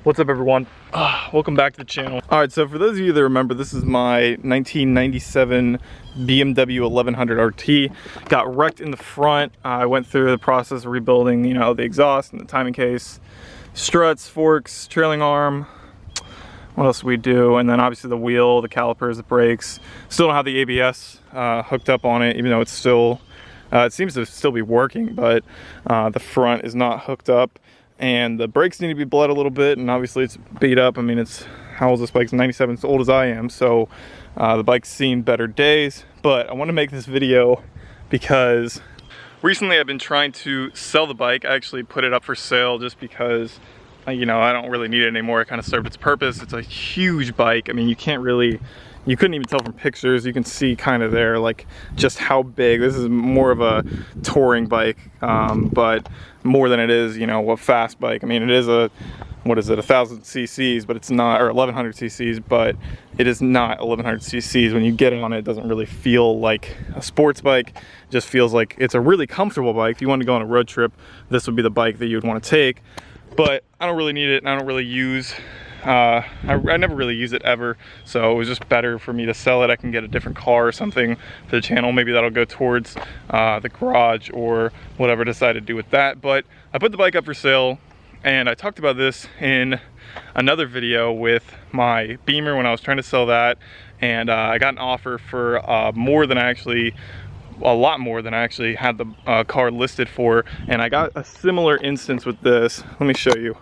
What's up, everyone? Welcome back to the channel. All right, so for those of you that remember, this is my 1997 BMW 1100 RT. Got wrecked in the front. I went through the process of rebuilding, you know, the exhaust and the timing case, struts, forks, trailing arm. What else do we do? And then obviously the wheel, the calipers, the brakes. Still don't have the ABS hooked up on it, even though it's still, it seems to still be working, but the front is not hooked up. And the brakes need to be bled a little bit, and obviously it's beat up. I mean, it's, how old is this bike? It's 97, as old as I am, so the bike's seen better days. But I want to make this video because recently I've been trying to sell the bike. I actually put it up for sale just because, you know, I don't really need it anymore. It kind of served its purpose. It's a huge bike. I mean, you couldn't even tell from pictures. You can see kind of there, like, just how big. This is more of a touring bike, but more than it is, you know, a fast bike. I mean, it is a, what is it, 1,000 cc's, but it's not, or 1,100 cc's, but it is not 1,100 cc's. When you get on it, it doesn't really feel like a sports bike. It just feels like it's a really comfortable bike. If you want to go on a road trip, this would be the bike that you would want to take. But I don't really need it, and I don't really use, I never really use it ever, so it was just better for me to sell it. I can get a different car or something for the channel. Maybe that'll go towards the garage or whatever I decide to do with that. But I put the bike up for sale, and I talked about this in another video with my Beamer when I was trying to sell that, and I got an offer for more than I actually, a lot more than I actually had the car listed for. And I got a similar instance with this. Let me show you.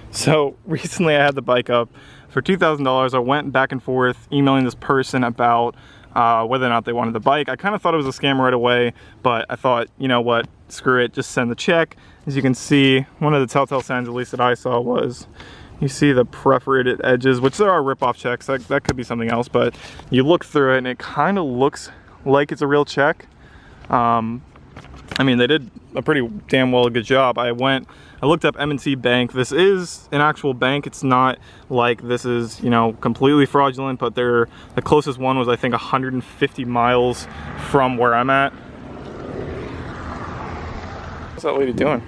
So recently I had the bike up for $2,000. I went back and forth emailing this person about whether or not they wanted the bike. I kind of thought it was a scam right away, but I thought, you know what, screw it, just send the check. As you can see, one of the telltale signs, at least that I saw, was you see the perforated edges, which there are rip-off checks. That could be something else, but you look through it and it kind of looks like it's a real check. I mean, they did a pretty damn well good job. I looked up M&T Bank. This is an actual bank. It's not like this is, you know, completely fraudulent, but the closest one was, I think, 150 miles from where I'm at. What's that lady doing?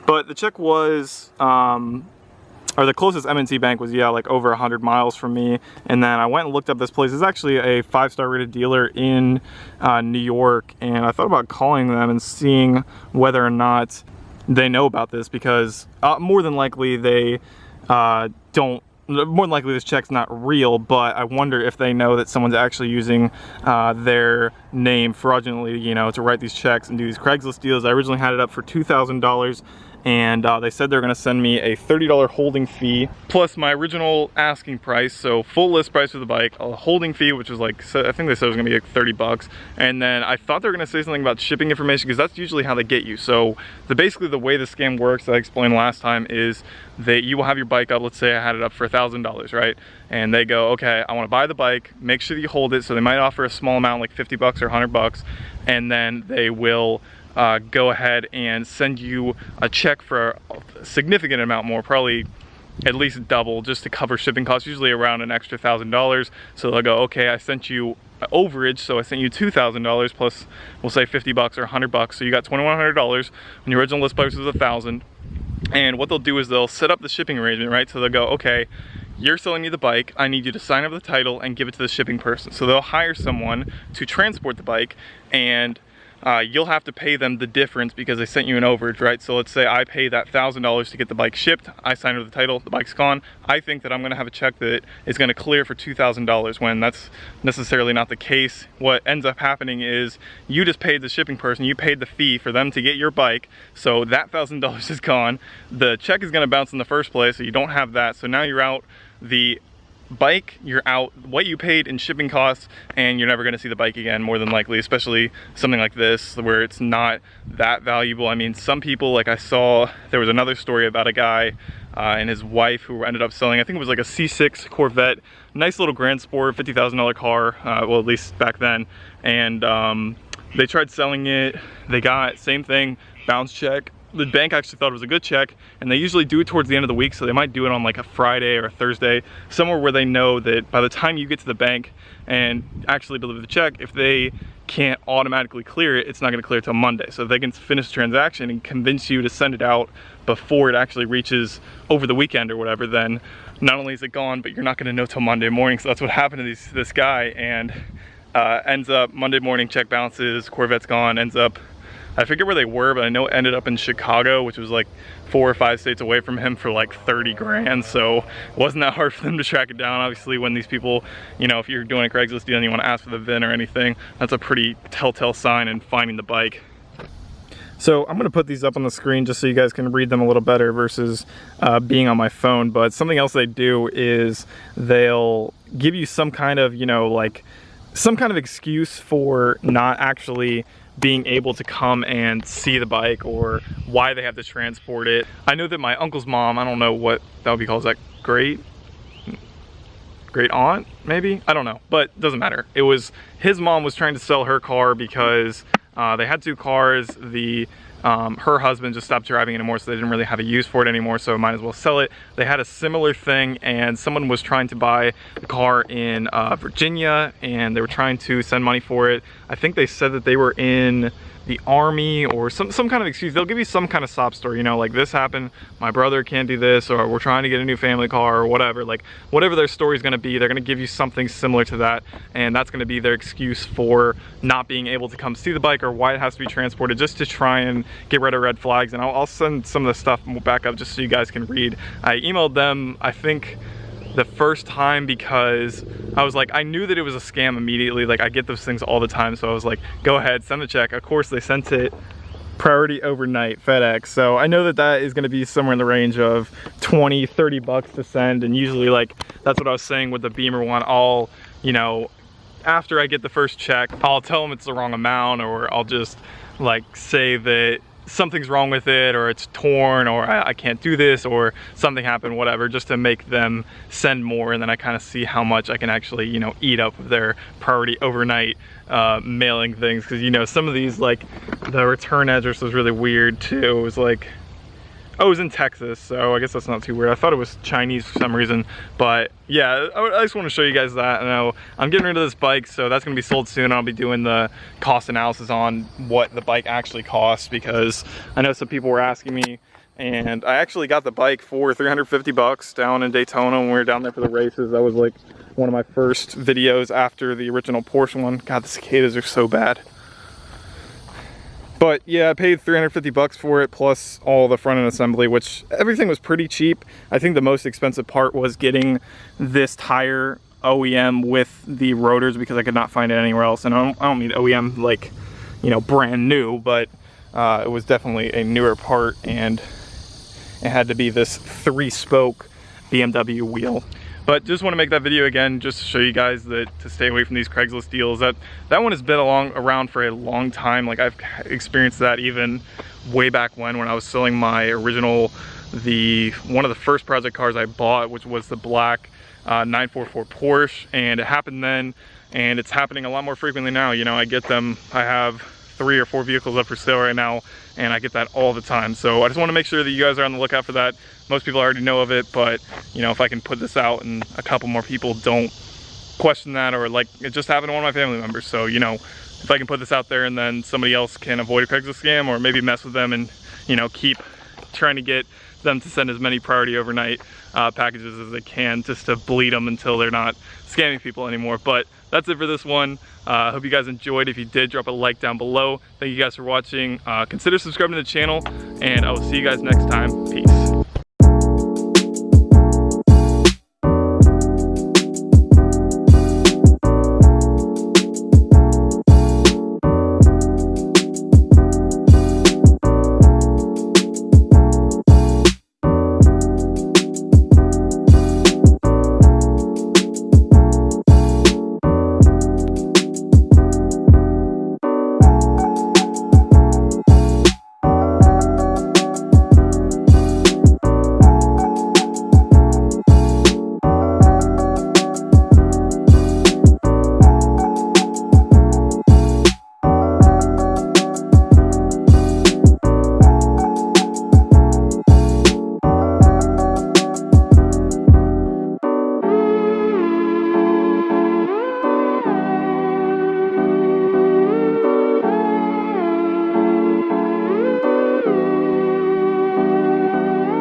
But the check was, or the closest M&T Bank was, yeah, like over 100 miles from me. And then I went and looked up this place. It's actually a 5-star rated dealer in New York. And I thought about calling them and seeing whether or not they know about this, because more than likely they don't. More than likely this check's not real, but I wonder if they know that someone's actually using their name fraudulently, you know, to write these checks and do these Craigslist deals. I originally had it up for $2,000. And they said they're gonna send me a $30 holding fee plus my original asking price, so full list price for the bike, a holding fee, which was like, I think they said it was gonna be like 30 bucks. And then I thought they were gonna say something about shipping information, because that's usually how they get you. So basically the way the scam works that I explained last time is that you will have your bike up. Let's say I had it up for $1,000, right? And they go, okay, I wanna buy the bike, make sure that you hold it. So they might offer a small amount, like 50 bucks or 100 bucks. And then they will go ahead and send you a check for a significant amount more, probably at least double, just to cover shipping costs, usually around an extra $1,000. So they'll go, okay, I sent you overage, so I sent you $2,000 plus, we'll say 50 bucks or 100 bucks. So you got $2,100 when your original list price was $1,000. And what they'll do is they'll set up the shipping arrangement, right? So they'll go, okay, you're selling me the bike, I need you to sign over the title and give it to the shipping person. So they'll hire someone to transport the bike, and you'll have to pay them the difference because they sent you an overage, right? So let's say I pay that $1,000 to get the bike shipped, I sign over the title, the bike's gone. I think that I'm gonna have a check that is gonna clear for $2,000, when that's necessarily not the case. What ends up happening is you just paid the shipping person, you paid the fee for them to get your bike, so that $1,000 is gone. The check is gonna bounce in the first place, so you don't have that. So now you're out the bike, you're out what you paid in shipping costs, and you're never going to see the bike again, more than likely, especially something like this where it's not that valuable. I mean, some people, like I saw, there was another story about a guy and his wife who ended up selling, I think it was like a C6 Corvette, nice little Grand Sport, $50,000 car, well, at least back then. And they tried selling it, they got, same thing, bounce check. The bank actually thought it was a good check, and they usually do it towards the end of the week, so they might do it on like a Friday or a Thursday, somewhere where they know that by the time you get to the bank and actually deliver the check, if they can't automatically clear it, it's not going to clear till Monday. So if they can finish the transaction and convince you to send it out before it actually reaches over the weekend or whatever, then not only is it gone, but you're not going to know till Monday morning. So that's what happened to this guy, and ends up Monday morning, check bounces, Corvette's gone, ends up, I forget where they were, but I know it ended up in Chicago, which was like 4 or 5 states away from him, for like 30 grand. So it wasn't that hard for them to track it down. Obviously, when these people, you know, if you're doing a Craigslist deal and you want to ask for the VIN or anything, that's a pretty telltale sign in finding the bike. So I'm gonna put these up on the screen just so you guys can read them a little better versus being on my phone. But something else they do is they'll give you some kind of, you know, like some kind of excuse for not actually being able to come and see the bike, or why they have to transport it. I know that my uncle's mom, I don't know what that would be called, is that great aunt maybe? I don't know, but doesn't matter. It was, his mom was trying to sell her car because they had 2 cars. Her husband just stopped driving anymore, so they didn't really have a use for it anymore, so might as well sell it. They had a similar thing, and someone was trying to buy the car in Virginia, and they were trying to send money for it. I think they said that they were in the army or some kind of excuse. They'll give you some kind of sob story, you know, like this happened, my brother can't do this, or we're trying to get a new family car, or whatever. Like whatever their story is going to be, they're going to give you something similar to that, and that's going to be their excuse for not being able to come see the bike, or why it has to be transported, just to try and get rid of red flags. And I'll send some of the stuff back up just so you guys can read. I emailed them, I think the first time, because I was like, I knew that it was a scam immediately. Like I get those things all the time, so I was like, go ahead, send the check. Of course they sent it priority overnight, FedEx. So I know that that is going to be somewhere in the range of 20, 30 bucks to send. And usually, like, that's what I was saying with the Beamer one. I'll, you know, after I get the first check, I'll tell them it's the wrong amount, or I'll just like say that something's wrong with it, or it's torn, or I can't do this, or something happened, whatever, just to make them send more. And then I kind of see how much I can actually, you know, eat up of their priority overnight mailing things. Because, you know, some of these, like the return address was really weird too. It was like, oh, it was in Texas, so I guess that's not too weird. I thought it was Chinese for some reason, but yeah, I just want to show you guys that. I know I'm getting rid of this bike, so that's gonna be sold soon. I'll be doing the cost analysis on what the bike actually costs, because I know some people were asking me, and I actually got the bike for 350 bucks down in Daytona when we were down there for the races. That was like one of my first videos after the original Porsche one. God, the cicadas are so bad. But yeah, I paid 350 bucks for it, plus all the front end assembly, which everything was pretty cheap. I think the most expensive part was getting this tire OEM with the rotors, because I could not find it anywhere else. And I don't mean OEM like, you know, brand new, but it was definitely a newer part, and it had to be this 3-spoke BMW wheel. But just want to make that video again, just to show you guys that to stay away from these Craigslist deals. That one has been around for a long time. Like I've experienced that even way back when I was selling my original, one of the first project cars I bought, which was the black 944 Porsche, and it happened then, and it's happening a lot more frequently now. You know, I get them. I have 3 or 4 vehicles up for sale right now, and I get that all the time. So I just want to make sure that you guys are on the lookout for that. Most people already know of it, but you know, if I can put this out and a couple more people don't question that, or like it just happened to one of my family members. So, you know, if I can put this out there and then somebody else can avoid a Craigslist scam, or maybe mess with them and, you know, keep trying to get them to send as many priority overnight packages as they can, just to bleed them until they're not scamming people anymore. But that's it for this one. I hope you guys enjoyed. If you did, drop a like down below. Thank you guys for watching. Consider subscribing to the channel, and I will see you guys next time. Peace.